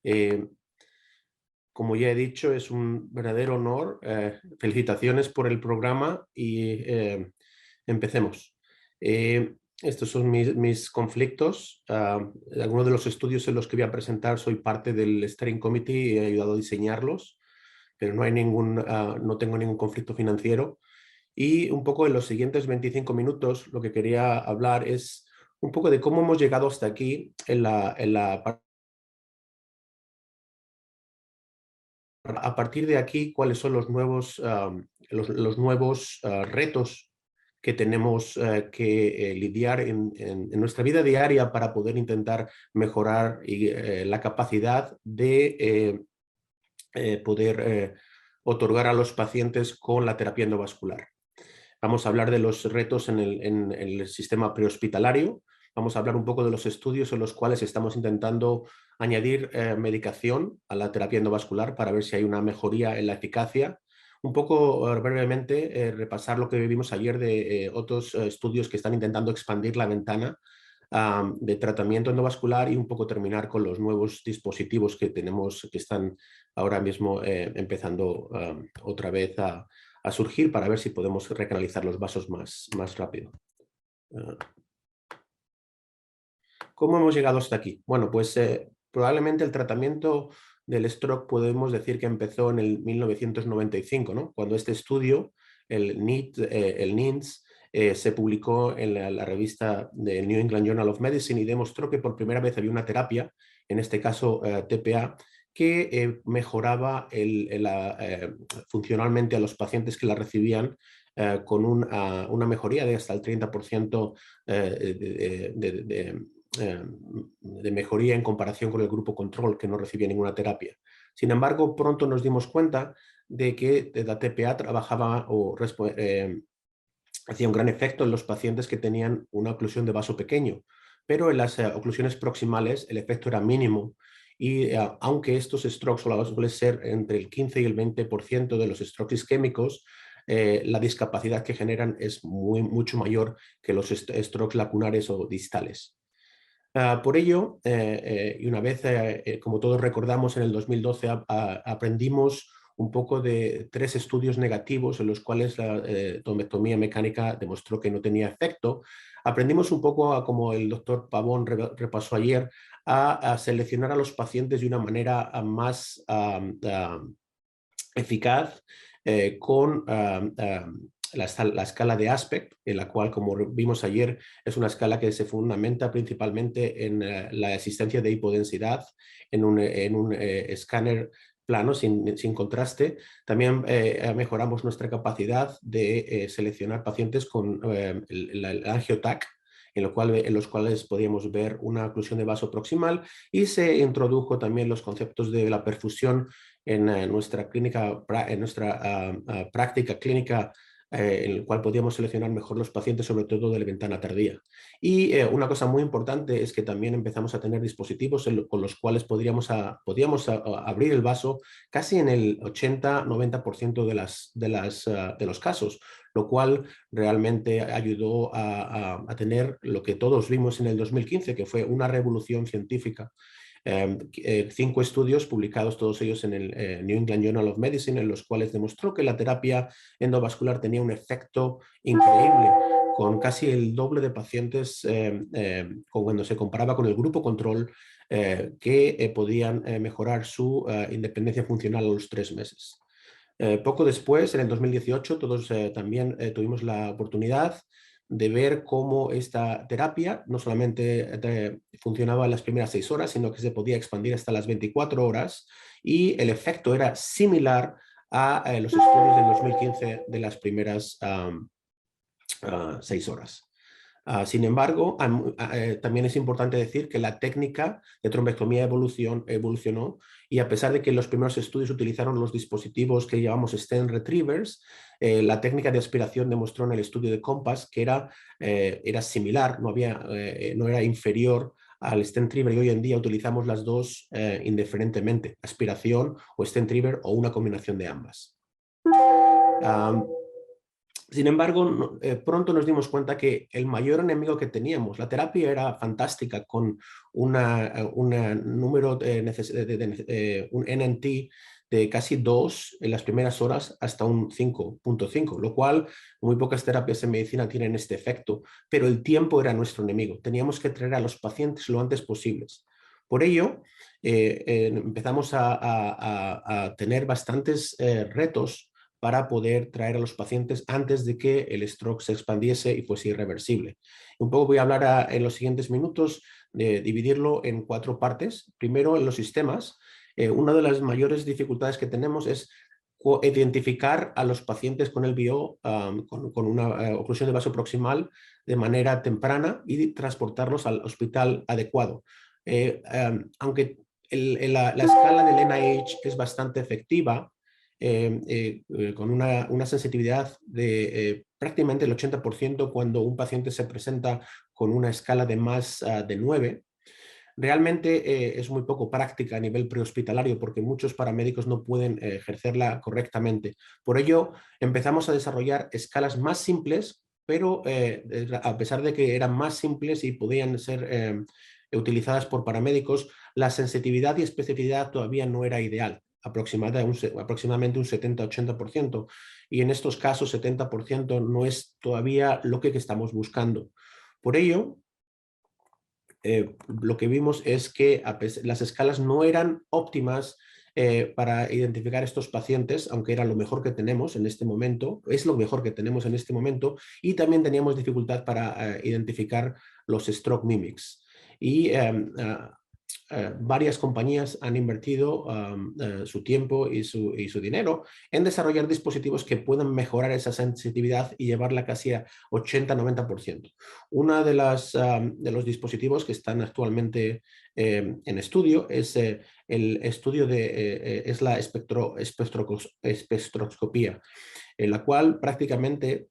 Eh, Como ya he dicho, es un verdadero honor. Felicitaciones por el programa y empecemos. Estos son mis conflictos. Algunos de los estudios en los que voy a presentar soy parte del Steering Committee y he ayudado a diseñarlos, pero no tengo ningún conflicto financiero. Y un poco en los siguientes 25 minutos lo que quería hablar es un poco de cómo hemos llegado hasta aquí a partir de aquí, cuáles son los nuevos retos que tenemos que lidiar en nuestra vida diaria para poder intentar mejorar la capacidad de poder otorgar a los pacientes con la terapia endovascular. Vamos a hablar de los retos en el sistema prehospitalario. Vamos a hablar un poco de los estudios en los cuales estamos intentando añadir medicación a la terapia endovascular para ver si hay una mejoría en la eficacia. Un poco brevemente repasar lo que vimos ayer de otros estudios que están intentando expandir la ventana de tratamiento endovascular y un poco terminar con los nuevos dispositivos que tenemos que están ahora mismo empezando otra vez a surgir para ver si podemos recanalizar los vasos más rápido. ¿Cómo hemos llegado hasta aquí? Bueno, pues probablemente el tratamiento del stroke podemos decir que empezó en el 1995, ¿no? Cuando este estudio, el NINDS, se publicó en la revista de New England Journal of Medicine y demostró que por primera vez había una terapia, en este caso TPA, que mejoraba funcionalmente a los pacientes que la recibían con una mejoría de hasta el 30% de mejoría en comparación con el grupo control que no recibía ninguna terapia. Sin embargo, pronto nos dimos cuenta de que la TPA trabajaba hacía un gran efecto en los pacientes que tenían una oclusión de vaso pequeño, pero en las oclusiones proximales el efecto era mínimo y aunque estos strokes suelen ser entre el 15 y el 20% de los strokes isquémicos, la discapacidad que generan es mucho mayor que los strokes lacunares o distales. Por ello, y una vez, como todos recordamos, en el 2012 aprendimos un poco de 3 estudios negativos en los cuales la tombectomía mecánica demostró que no tenía efecto. Aprendimos un poco, como el doctor Pavón repasó ayer, a seleccionar a los pacientes de una manera más eficaz con la escala de Aspect, en la cual, como vimos ayer, es una escala que se fundamenta principalmente en la existencia de hipodensidad en un escáner plano, sin contraste. También mejoramos nuestra capacidad de seleccionar pacientes con el AngioTac, en los cuales podíamos ver una oclusión de vaso proximal, y se introdujo también los conceptos de la perfusión en nuestra práctica clínica, en el cual podíamos seleccionar mejor los pacientes, sobre todo de la ventana tardía. Y una cosa muy importante es que también empezamos a tener dispositivos con los cuales podíamos abrir el vaso casi en el 80-90% de los casos, lo cual realmente ayudó a tener lo que todos vimos en el 2015, que fue una revolución científica. 5 estudios publicados todos ellos en el New England Journal of Medicine, en los cuales demostró que la terapia endovascular tenía un efecto increíble, con casi el doble de pacientes cuando se comparaba con el grupo control, que podían mejorar su independencia funcional a los 3 meses. Poco después, en el 2018, todos también tuvimos la oportunidad de ver cómo esta terapia no solamente funcionaba en las primeras 6 horas, sino que se podía expandir hasta las 24 horas, y el efecto era similar a los estudios del 2015 de las primeras 6 horas. Sin embargo, también es importante decir que la técnica de trombectomía evolucionó, y a pesar de que los primeros estudios utilizaron los dispositivos que llamamos stent retrievers, la técnica de aspiración demostró en el estudio de COMPASS que era similar, no era inferior al stent retriever, y hoy en día utilizamos las dos indiferentemente, aspiración o stent retriever o una combinación de ambas. Sin embargo, pronto nos dimos cuenta que el mayor enemigo que teníamos, la terapia era fantástica con un número un NNT de casi 2 en las primeras horas hasta un 5.5, lo cual muy pocas terapias en medicina tienen este efecto, pero el tiempo era nuestro enemigo. Teníamos que traer a los pacientes lo antes posibles. Por ello, empezamos a tener bastantes retos para poder traer a los pacientes antes de que el stroke se expandiese y fuese irreversible. Un poco voy a hablar en los siguientes minutos de dividirlo en 4 partes. Primero, en los sistemas. Una de las mayores dificultades que tenemos es identificar a los pacientes con el BO, con una oclusión de vaso proximal de manera temprana y transportarlos al hospital adecuado. Aunque la escala del NIH es bastante efectiva, con una sensitividad de prácticamente el 80% cuando un paciente se presenta con una escala de más de 9. Realmente es muy poco práctica a nivel prehospitalario porque muchos paramédicos no pueden ejercerla correctamente. Por ello, empezamos a desarrollar escalas más simples, pero a pesar de que eran más simples y podían ser utilizadas por paramédicos, la sensitividad y especificidad todavía no era ideal, aproximadamente un 70-80%. Y en estos casos, 70% no es todavía lo que estamos buscando. Por ello, lo que vimos es que las escalas no eran óptimas para identificar estos pacientes, aunque era lo mejor que tenemos en este momento, es lo mejor que tenemos en este momento, y también teníamos dificultad para identificar los stroke mimics. Y varias compañías han invertido su tiempo y su dinero en desarrollar dispositivos que puedan mejorar esa sensitividad y llevarla casi a 80-90%. Uno de los dispositivos que están actualmente en estudio es el estudio es la espectroscopía, en la cual prácticamente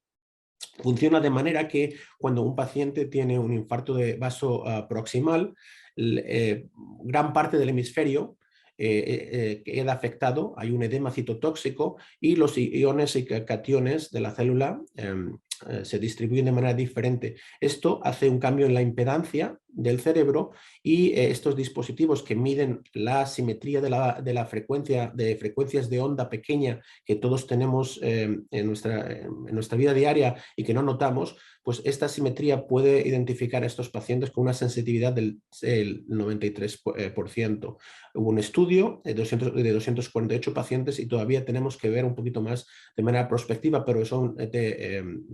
funciona de manera que cuando un paciente tiene un infarto de vaso proximal, gran parte del hemisferio queda afectado, hay un edema citotóxico y los iones y cationes de la célula se distribuyen de manera diferente. Esto hace un cambio en la impedancia del cerebro y estos dispositivos que miden la simetría de la frecuencia, de frecuencias de onda pequeña que todos tenemos en nuestra vida diaria y que no notamos, pues esta simetría puede identificar a estos pacientes con una sensitividad del 93%. Hubo un estudio de 248 pacientes y todavía tenemos que ver un poquito más de manera prospectiva, pero son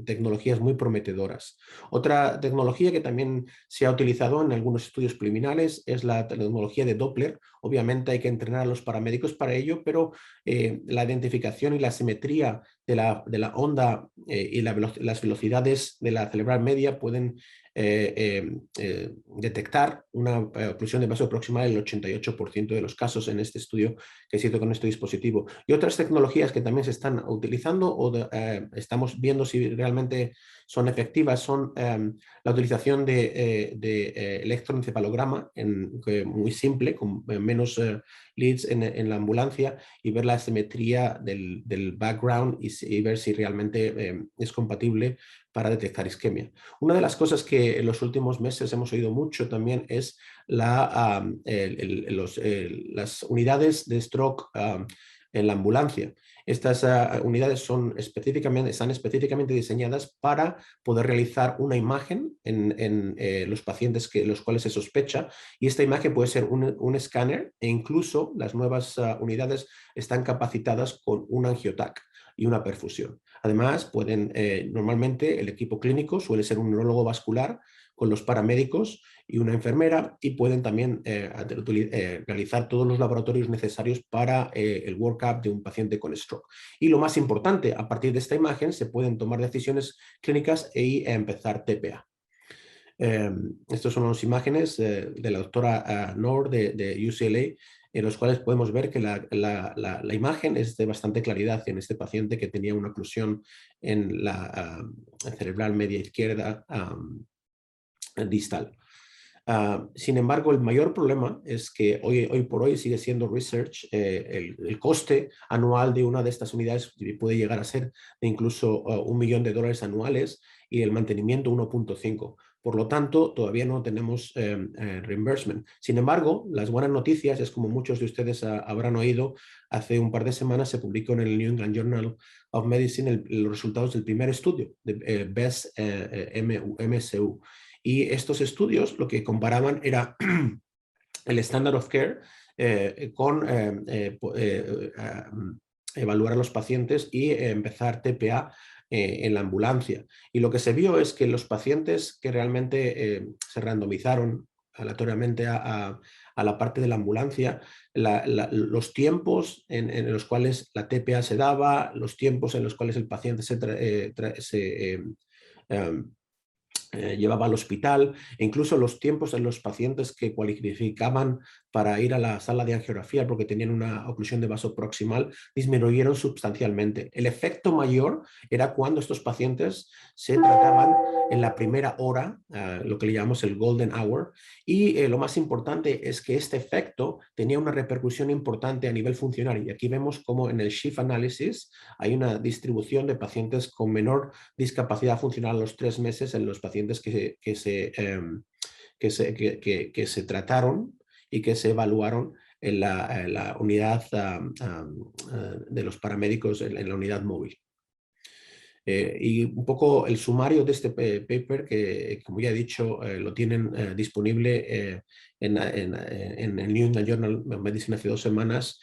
tecnologías muy prometedoras. Otra tecnología que también se ha utilizado en algunos estudios preliminares es la tecnología de Doppler. Obviamente hay que entrenar a los paramédicos para ello, pero la identificación y la simetría de la onda y las velocidades de la cerebral media pueden detectar una oclusión de vaso proximal en el 88% de los casos en este estudio que se hizo con este dispositivo. Y otras tecnologías que también se están utilizando o estamos viendo si realmente son efectivas son la utilización de electroencefalograma muy simple, con menos leads en la ambulancia y ver la simetría del background y ver si realmente es compatible para detectar isquemia. Una de las cosas que en los últimos meses hemos oído mucho también es las unidades de stroke en la ambulancia. Estas unidades están específicamente diseñadas para poder realizar una imagen en los pacientes los cuales se sospecha, y esta imagen puede ser un escáner, e incluso las nuevas unidades están capacitadas con un angiotac y una perfusión. Además, normalmente el equipo clínico suele ser un neurólogo vascular con los paramédicos y una enfermera, y pueden también realizar todos los laboratorios necesarios para el workup de un paciente con stroke. Y lo más importante, a partir de esta imagen se pueden tomar decisiones clínicas y empezar TPA. Estas son las imágenes de la doctora Noor de UCLA, en los cuales podemos ver que la imagen es de bastante claridad en este paciente que tenía una oclusión en la cerebral media izquierda distal. Sin embargo, el mayor problema es que hoy por hoy sigue siendo research. El coste anual de una de estas unidades puede llegar a ser de incluso $1 millón anuales y el mantenimiento 1.5. Por lo tanto, todavía no tenemos reimbursement. Sin embargo, las buenas noticias es, como muchos de ustedes habrán oído, hace un par de semanas se publicó en el New England Journal of Medicine los resultados del primer estudio de BEST MSU. Y estos estudios lo que comparaban era el standard of care con evaluar a los pacientes y empezar TPA en la ambulancia. Y lo que se vio es que los pacientes que realmente se randomizaron aleatoriamente a la parte de la ambulancia, los tiempos en los cuales la TPA se daba, los tiempos en los cuales el paciente llevaba al hospital, e incluso los tiempos en los pacientes que cualificaban para ir a la sala de angiografía porque tenían una oclusión de vaso proximal disminuyeron sustancialmente. El efecto mayor era cuando estos pacientes se trataban en la primera hora, lo que le llamamos el golden hour, y lo más importante es que este efecto tenía una repercusión importante a nivel funcional. Y aquí vemos cómo en el Shift Analysis hay una distribución de pacientes con menor discapacidad funcional a los 3 meses en los pacientes que se trataron y que se evaluaron en la unidad de los paramédicos, en la unidad móvil. Y un poco el sumario de este paper, que como ya he dicho, lo tienen disponible en el New England Journal of Medicine hace 2 semanas.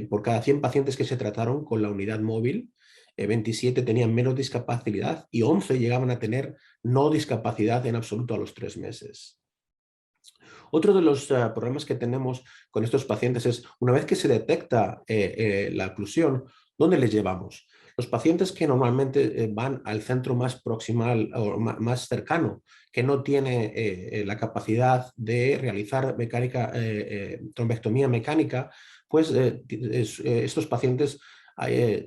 Por cada 100 pacientes que se trataron con la unidad móvil, 27 tenían menos discapacidad y 11 llegaban a tener no discapacidad en absoluto a los 3 meses. Otro de los problemas que tenemos con estos pacientes es, una vez que se detecta la oclusión, ¿dónde les llevamos? Los pacientes que normalmente van al centro más proximal o más cercano, que no tiene la capacidad de realizar trombectomía mecánica, pues estos pacientes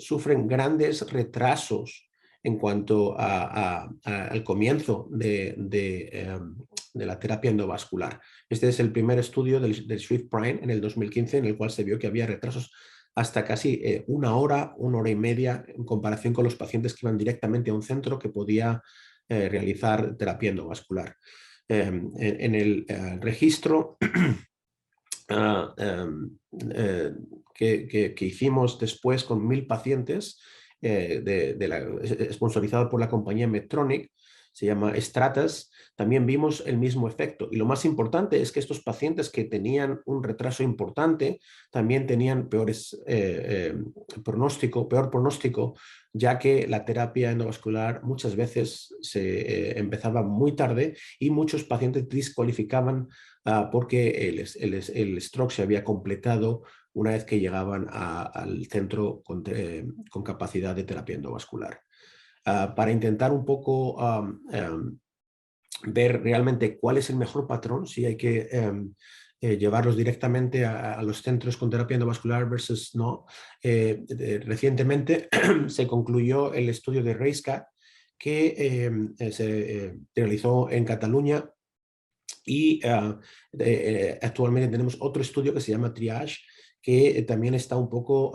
sufren grandes retrasos en cuanto al comienzo de la terapia endovascular. Este es el primer estudio del Swift Prime en el 2015, en el cual se vio que había retrasos hasta casi 1 hora, 1 hora y media, en comparación con los pacientes que iban directamente a un centro que podía realizar terapia endovascular. En el registro que hicimos después con 1000 pacientes, sponsorizado por la compañía Medtronic, se llama Stratas, también vimos el mismo efecto. Y lo más importante es que estos pacientes que tenían un retraso importante también tenían peor pronóstico, ya que la terapia endovascular muchas veces se empezaba muy tarde y muchos pacientes descualificaban porque el stroke se había completado una vez que llegaban al centro con capacidad de terapia endovascular. Para intentar un poco ver realmente cuál es el mejor patrón, si hay que llevarlos directamente a los centros con terapia endovascular versus no. Recientemente se concluyó el estudio de RACECAT que se realizó en Cataluña y actualmente tenemos otro estudio que se llama Triage, que también está un poco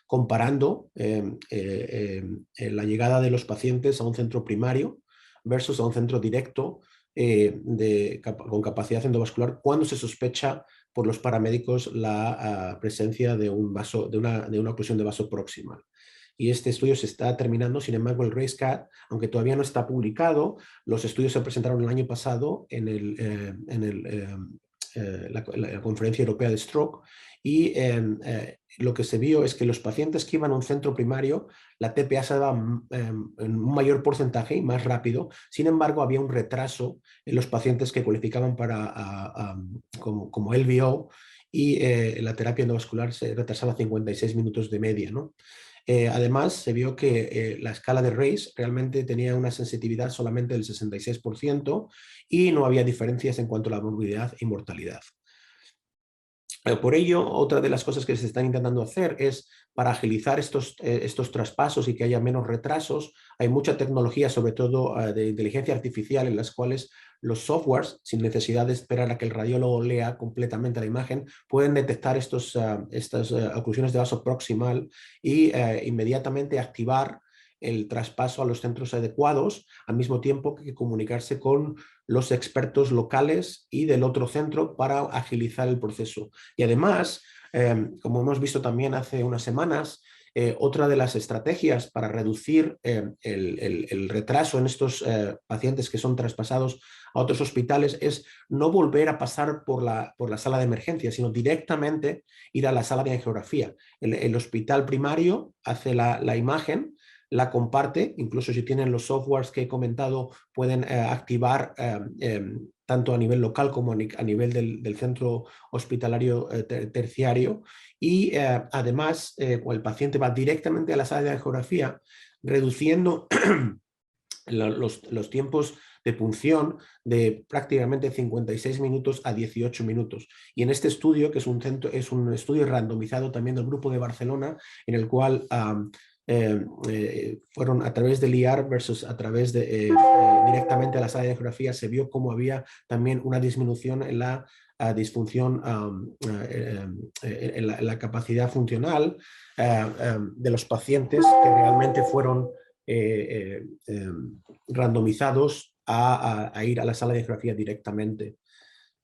comparando la llegada de los pacientes a un centro primario versus a un centro directo con capacidad endovascular cuando se sospecha por los paramédicos la presencia de una oclusión de vaso proximal. Y este estudio se está terminando. Sin embargo, el RACECAT, aunque todavía no está publicado, los estudios se presentaron el año pasado en la Conferencia Europea de Stroke, y lo que se vio es que los pacientes que iban a un centro primario, la TPA se daba en un mayor porcentaje y más rápido. Sin embargo, había un retraso en los pacientes que cualificaban como LVO, y la terapia endovascular se retrasaba 56 minutos de media, ¿no? Además, se vio que la escala de RACE realmente tenía una sensitividad solamente del 66% y no había diferencias en cuanto a la morbididad y mortalidad. Por ello, otra de las cosas que se están intentando hacer es, para agilizar estos traspasos y que haya menos retrasos, hay mucha tecnología, sobre todo de inteligencia artificial, en las cuales los softwares, sin necesidad de esperar a que el radiólogo lea completamente la imagen, pueden detectar estas oclusiones de vaso proximal y inmediatamente activar el traspaso a los centros adecuados, al mismo tiempo que comunicarse con los expertos locales y del otro centro para agilizar el proceso. Y además, como hemos visto también hace unas semanas, otra de las estrategias para reducir el retraso en estos pacientes que son traspasados a otros hospitales es no volver a pasar por la sala de emergencia, sino directamente ir a la sala de angiografía. El hospital primario hace la imagen, la comparte, incluso si tienen los softwares que he comentado, pueden activar tanto a nivel local como a nivel del centro hospitalario terciario, y además el paciente va directamente a la sala de angiografía, reduciendo los tiempos de punción de prácticamente 56 minutos a 18 minutos. Y en este estudio, que es un estudio randomizado también del grupo de Barcelona, en el cual fueron a través del IAR versus a través de directamente a la sala de angiografía, se vio cómo había también una disminución en la disfunción, en la capacidad funcional de los pacientes que realmente fueron randomizados a ir a la sala de angiografía directamente.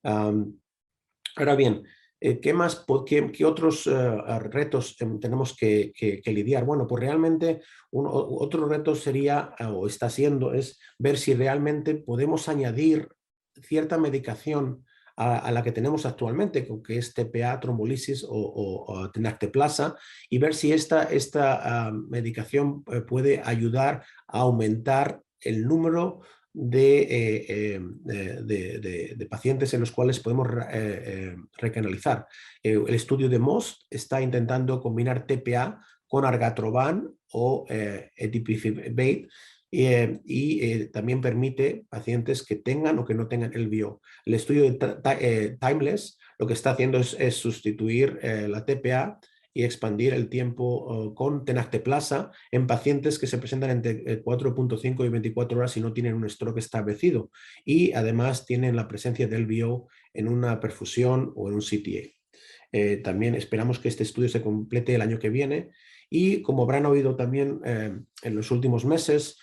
Ahora bien, ¿qué otros retos tenemos que lidiar? Bueno, pues realmente otro reto sería, o está siendo, es ver si realmente podemos añadir cierta medicación a la que tenemos actualmente, que es TPA, trombolisis o tenacteplasa, y ver si esta medicación puede ayudar a aumentar el número de pacientes en los cuales podemos recanalizar. El estudio de MOST está intentando combinar TPA con argatroban o etipifibaid, y también permite pacientes que tengan o que no tengan LVO. El estudio de Timeless lo que está haciendo es sustituir la TPA y expandir el tiempo con tenacteplasa en pacientes que se presentan entre 4.5 y 24 horas y no tienen un stroke establecido, y además tienen la presencia del LVO en una perfusión o en un CTA. También esperamos que este estudio se complete el año que viene, y como habrán oído también en los últimos meses,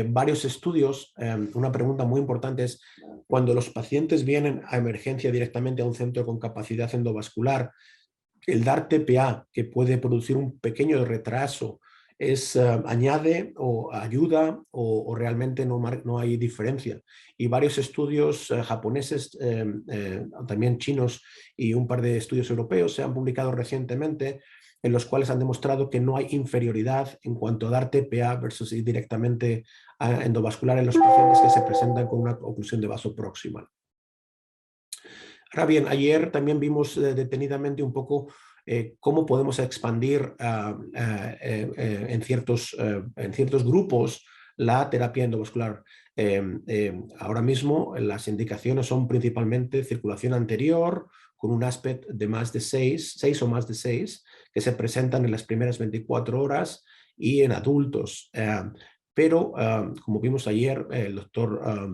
varios estudios, una pregunta muy importante es: cuando los pacientes vienen a emergencia directamente a un centro con capacidad endovascular, el dar TPA, que puede producir un pequeño retraso, añade o ayuda, o realmente no hay diferencia. Y varios estudios japoneses, también chinos, y un par de estudios europeos se han publicado recientemente, en los cuales han demostrado que no hay inferioridad en cuanto a dar TPA versus ir directamente a endovascular en los pacientes que se presentan con una oclusión de vaso proximal. Ahora bien, ayer también vimos detenidamente un poco cómo podemos expandir en ciertos grupos la terapia endovascular. Ahora mismo las indicaciones son principalmente circulación anterior, con un ASPET de más de 6 o más de 6, que se presentan en las primeras 24 horas y en adultos. Pero, como vimos ayer, el doctor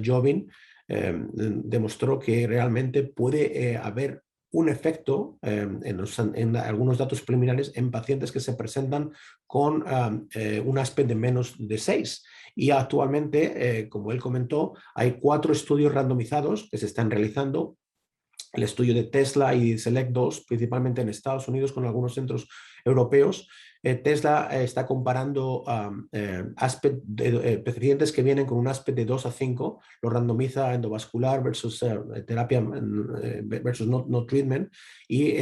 Jovin demostró que realmente puede haber un efecto en algunos datos preliminares en pacientes que se presentan con un ASPET de menos de 6. Y actualmente, como él comentó, hay 4 estudios randomizados que se están realizando. El estudio de Tesla y Select 2, principalmente en Estados Unidos, con algunos centros europeos. Tesla está comparando pacientes que vienen con un ASPET de 2 a 5, lo randomiza endovascular versus terapia versus no treatment, y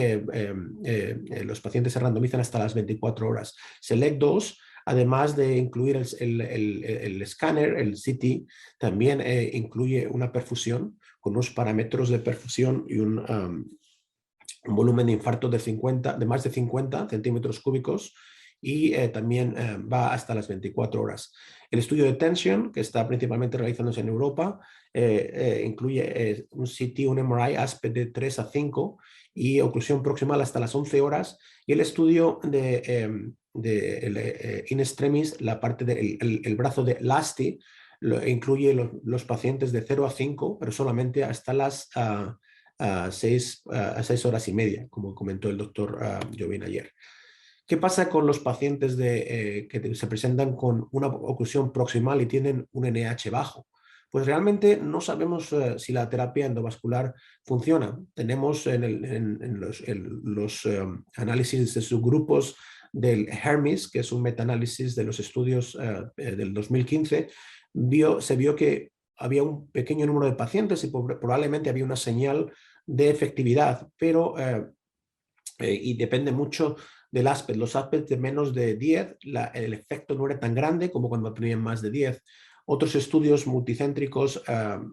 los pacientes se randomizan hasta las 24 horas. Select 2, además de incluir el escáner, el CT, también incluye una perfusión con unos parámetros de perfusión y un volumen de infarto de más de 50 centímetros cúbicos, y también va hasta las 24 horas. El estudio de tensión, que está principalmente realizándose en Europa, incluye un CT, un MRI aspect de 3 a 5 y oclusión proximal hasta las 11 horas. Y el estudio de in extremis, la parte del el brazo de LASTI, incluye los pacientes de 0 a 5, pero solamente hasta las 6 horas y media, como comentó el doctor Jovin ayer. ¿Qué pasa con los pacientes que se presentan con una oclusión proximal y tienen un NH bajo? Pues realmente no sabemos si la terapia endovascular funciona. Tenemos en los análisis de subgrupos del HERMES, que es un metaanálisis de los estudios del 2015, se vio que había un pequeño número de pacientes y probablemente había una señal de efectividad, pero y depende mucho del aspect. Los aspects de menos de 10, el efecto no era tan grande como cuando tenían más de 10. Otros estudios multicéntricos,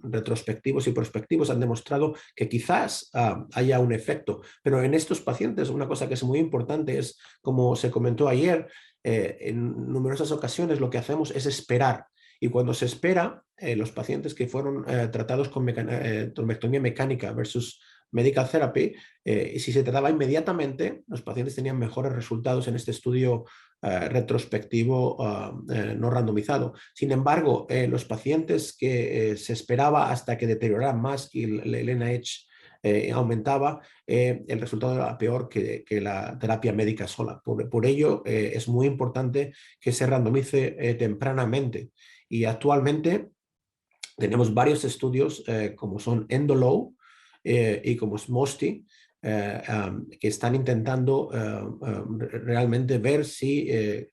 retrospectivos y prospectivos han demostrado que quizás haya un efecto, pero en estos pacientes una cosa que es muy importante es, como se comentó ayer, en numerosas ocasiones lo que hacemos es esperar. Y cuando se espera, los pacientes que fueron tratados con trombectomía mecánica versus medical therapy, si se trataba inmediatamente, los pacientes tenían mejores resultados en este estudio retrospectivo no randomizado. Sin embargo, los pacientes que se esperaba hasta que deterioraran más y el NIH aumentaba, el resultado era peor que la terapia médica sola. Por ello, es muy importante que se randomice tempranamente. Y actualmente tenemos varios estudios como son ENDOLOW y como es MOSTI, que están intentando realmente ver si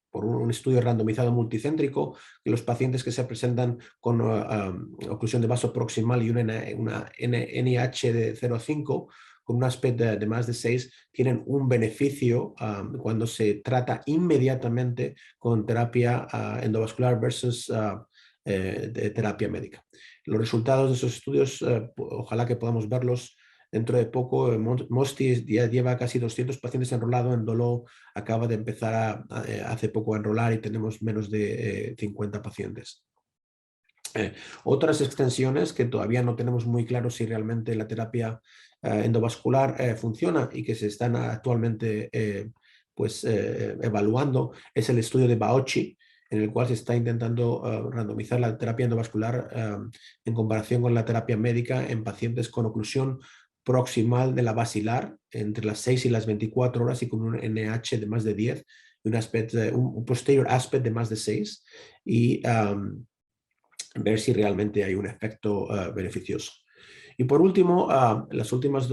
por un estudio randomizado multicéntrico, que los pacientes que se presentan con oclusión de vaso proximal y una NIH de 0,5 con un aspecto de más de 6 tienen un beneficio cuando se trata inmediatamente con terapia endovascular versus de terapia médica. Los resultados de esos estudios, ojalá que podamos verlos dentro de poco. MOSTI ya lleva casi 200 pacientes enrolados, en Dolo acaba de empezar hace poco a enrolar y tenemos menos de 50 pacientes. Otras extensiones que todavía no tenemos muy claro si realmente la terapia endovascular funciona y que se están actualmente evaluando es el estudio de Bauchi, en el cual se está intentando randomizar la terapia endovascular en comparación con la terapia médica en pacientes con oclusión proximal de la basilar entre las 6 y las 24 horas y con un NH de más de 10 y un posterior aspect de más de 6 y ver si realmente hay un efecto beneficioso. Y por último, las últimas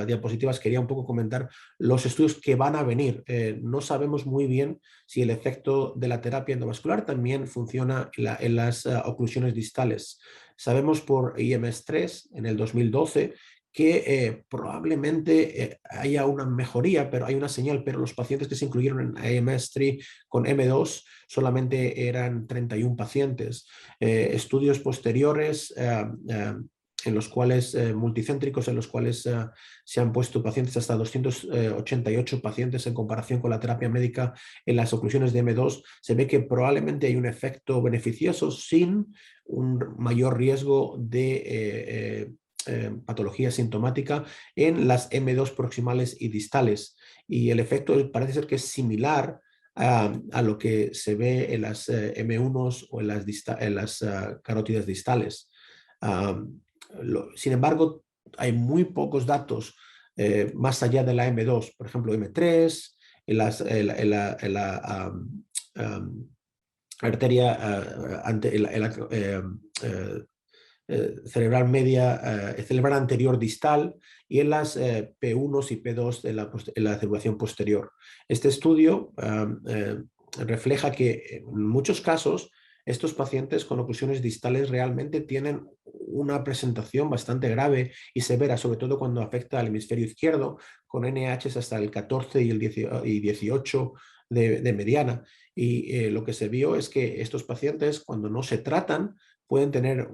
diapositivas quería un poco comentar los estudios que van a venir. No sabemos muy bien si el efecto de la terapia endovascular también funciona en las oclusiones distales. Sabemos por IMS-3 en el 2012 que probablemente haya una mejoría, pero hay una señal, pero los pacientes que se incluyeron en IMS-3 con M2 solamente eran 31 pacientes. Estudios posteriores en los cuales, multicéntricos, en los cuales se han puesto pacientes hasta 288 pacientes en comparación con la terapia médica en las oclusiones de M2, se ve que probablemente hay un efecto beneficioso sin un mayor riesgo de patología sintomática en las M2 proximales y distales. Y el efecto parece ser que es similar a lo que se ve en las M1 o en las carótidas distales. Sin embargo, hay muy pocos datos más allá de la M2, por ejemplo, M3, en la arteria cerebral media, cerebral anterior distal y en las P1 y P2 en la circulación posterior. Este estudio refleja que en muchos casos estos pacientes con oclusiones distales realmente tienen una presentación bastante grave y severa, sobre todo cuando afecta al hemisferio izquierdo, con NHs hasta el 14 y el 18 de mediana. Y lo que se vio es que estos pacientes, cuando no se tratan, pueden tener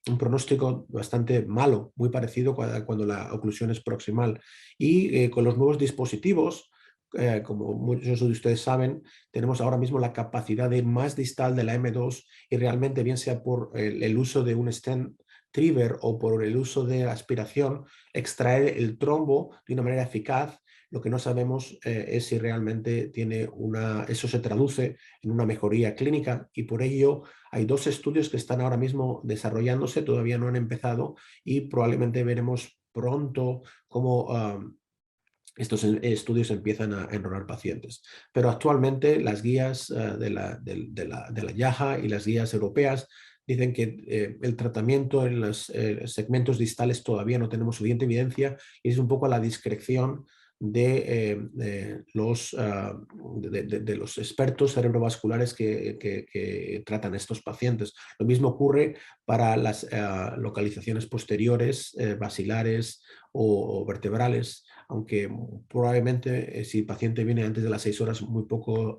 un pronóstico bastante malo, muy parecido cuando la oclusión es proximal. Y con los nuevos dispositivos, como muchos de ustedes saben, tenemos ahora mismo la capacidad de ir más distal de la M2 y realmente, bien sea por el uso de un stent trigger o por el uso de aspiración, extraer el trombo de una manera eficaz. Lo que no sabemos es si realmente eso se traduce en una mejoría clínica, y por ello hay 2 estudios que están ahora mismo desarrollándose, todavía no han empezado, y probablemente veremos pronto cómo estos estudios empiezan a enrolar pacientes. Pero actualmente las guías de la YAHA y las guías europeas dicen que el tratamiento en los segmentos distales todavía no tenemos suficiente evidencia, y es un poco a la discreción de los expertos cerebrovasculares que tratan estos pacientes. Lo mismo ocurre para las localizaciones posteriores, basilares o vertebrales, aunque probablemente si el paciente viene antes de las 6 horas, muy pocos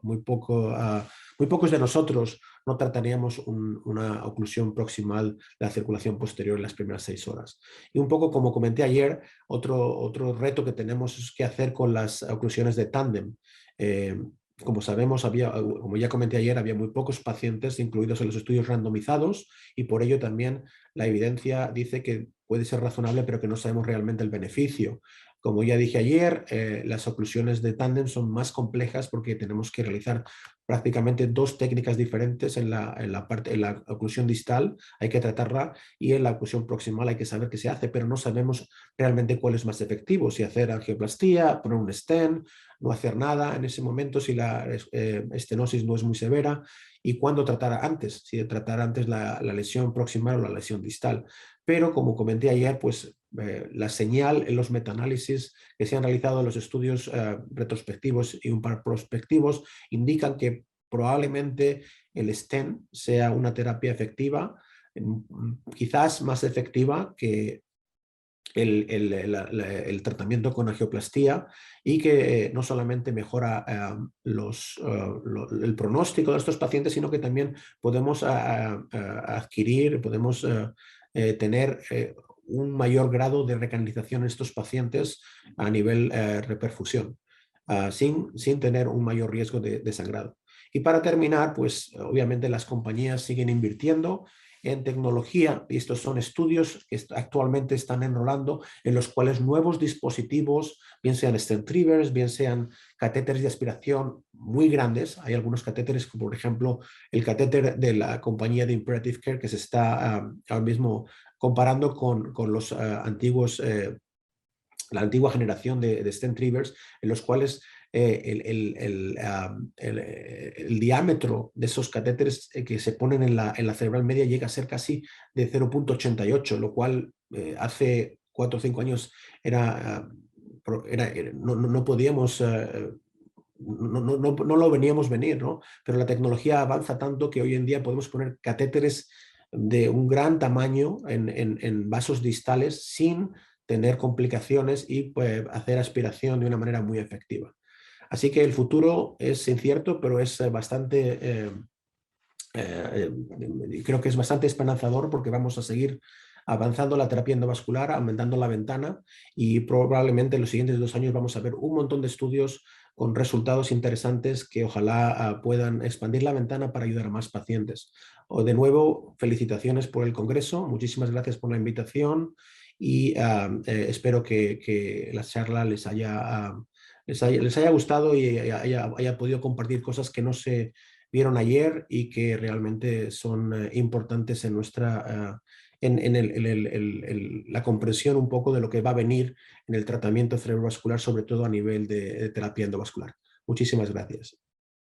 de nosotros no trataríamos una oclusión proximal de la circulación posterior en las primeras 6 horas. Y un poco como comenté ayer, otro reto que tenemos es qué hacer con las oclusiones de tándem. Como sabemos, como ya comenté ayer, había muy pocos pacientes incluidos en los estudios randomizados, y por ello también la evidencia dice que puede ser razonable, pero que no sabemos realmente el beneficio. Como ya dije ayer, las oclusiones de tándem son más complejas porque tenemos que realizar prácticamente 2 técnicas diferentes en la oclusión distal, hay que tratarla, y en la oclusión proximal hay que saber qué se hace, pero no sabemos realmente cuál es más efectivo, si hacer angioplastía, poner un stent, no hacer nada en ese momento si la estenosis no es muy severa, y cuándo tratar antes, si tratar antes la lesión proximal o la lesión distal. Pero como comenté ayer, pues la señal en los metaanálisis que se han realizado en los estudios retrospectivos y un par prospectivos indican que probablemente el stent sea una terapia efectiva, quizás más efectiva que el tratamiento con angioplastía, y que no solamente mejora el pronóstico de estos pacientes, sino que también podemos adquirir, podemos tener un mayor grado de recanalización en estos pacientes a nivel reperfusión, sin tener un mayor riesgo de sangrado. Y para terminar, pues obviamente las compañías siguen invirtiendo en tecnología, y estos son estudios que actualmente están enrolando, en los cuales nuevos dispositivos, bien sean stent triggers, bien sean catéteres de aspiración muy grandes. Hay algunos catéteres, como por ejemplo el catéter de la compañía de Imperative Care, que se está ahora mismo comparando con los antiguos, la antigua generación de stent triggers, en los cuales el diámetro de esos catéteres que se ponen en la cerebral media llega a ser casi de 0,88, lo cual hace 4 o 5 años no podíamos, no lo veníamos venir, ¿no? Pero la tecnología avanza tanto que hoy en día podemos poner catéteres de un gran tamaño en vasos distales sin tener complicaciones, y pues, hacer aspiración de una manera muy efectiva. Así que el futuro es incierto, pero es creo que es bastante esperanzador, porque vamos a seguir avanzando la terapia endovascular, aumentando la ventana, y probablemente en los siguientes 2 años vamos a ver un montón de estudios con resultados interesantes que ojalá puedan expandir la ventana para ayudar a más pacientes. De nuevo, felicitaciones por el Congreso, muchísimas gracias por la invitación, y espero que la charla les haya gustado y haya podido compartir cosas que no se vieron ayer y que realmente son importantes en la comprensión un poco de lo que va a venir en el tratamiento cerebrovascular, sobre todo a nivel de terapia endovascular. Muchísimas gracias.